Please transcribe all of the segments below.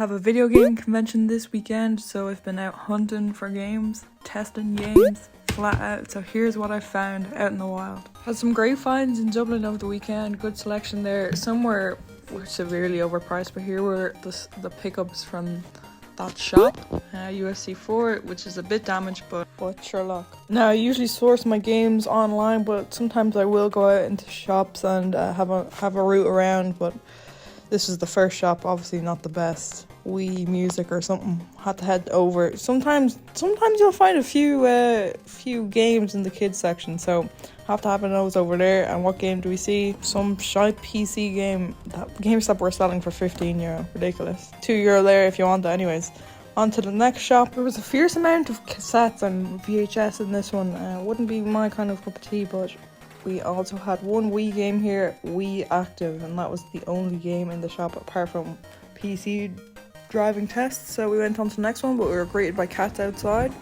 have a video game convention this weekend, so I've been out hunting for games, testing games, flat out. So here's what I found out in the wild. Had some great finds in Dublin over the weekend, good selection there. Some were severely overpriced, but here were the pickups from that shop, UFC 4, which is a bit damaged, but sure luck. Now I usually source my games online, but sometimes I will go out into shops and have a route around, but this is the first shop, obviously not the best. Wii Music or something. Had to head over. Sometimes you'll find a few games in the kids section, so have to have a nose over there. And what game do we see? Some shy PC game that GameStop were selling for €15. Ridiculous. €2 there if you want it anyways. On to the next shop. There was a fierce amount of cassettes and VHS in this one. Wouldn't be my kind of cup of tea, but we also had one Wii game here, Wii Active, and that was the only game in the shop apart from PC driving tests. So we went on to the next one, but we were greeted by cats outside.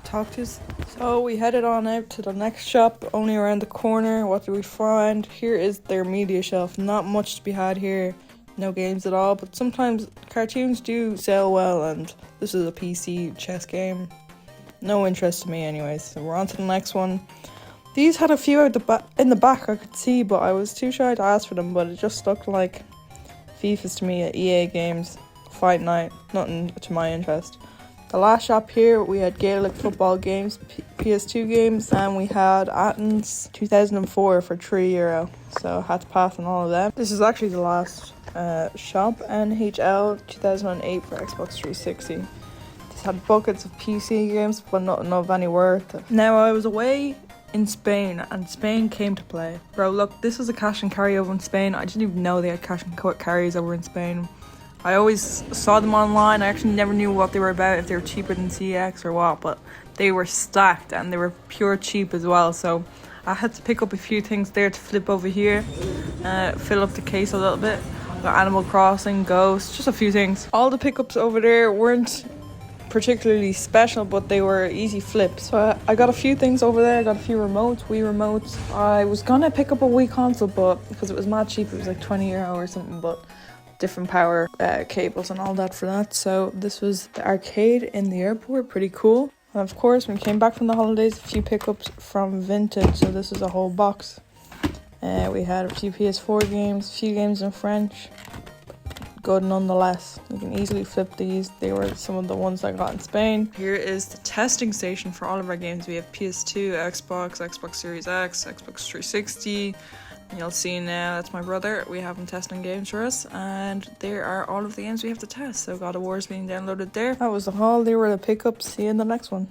Talk to us. So we headed on out to the next shop, only around the corner. What do we find? Here is their media shelf. Not much to be had here. No games at all, but sometimes cartoons do sell well, and this is a PC chess game. No interest to me anyways. So we're on to the next one. These had a few out in the back I could see, but I was too shy to ask for them, but it just looked like FIFAs to me at EA Games. Fight Night, nothing to my interest. The last shop here, we had Gaelic football games, ps2 games, and we had Athens 2004 for €3, so I had to pass on all of them. This is actually the last shop, NHL 2008 for Xbox 360. This had buckets of PC games, but nothing of any worth. Now I was away in Spain, and Spain came to play. Bro, look, this was a cash and carry over in Spain. I didn't even know they had cash and carries over in Spain. I always saw them online. I actually never knew what they were about, if they were cheaper than CX or what, but they were stacked and they were pure cheap as well. So I had to pick up a few things there to flip over here, fill up the case a little bit. Got Animal Crossing, Ghost, just a few things. All the pickups over there weren't particularly special, but they were easy flips. So I got a few things over there. I got a few remotes, Wii remotes. I was gonna pick up a Wii console, but because it was mad cheap, it was like €20 or something, but different power cables and all that for that. So this was the arcade in the airport, pretty cool. And of course, when we came back from the holidays, a few pickups from Vintage. So this is a whole box. We had a few PS4 games, a few games in French. Good nonetheless. You can easily flip these. They were some of the ones I got in Spain. Here is the testing station for all of our games. We have PS2, Xbox Series X, Xbox 360. You'll see now, that's my brother. We have him testing games for us, and there are all of the games we have to test. So God of War is being downloaded there. That was the haul. They were the pickups. See you in the next one.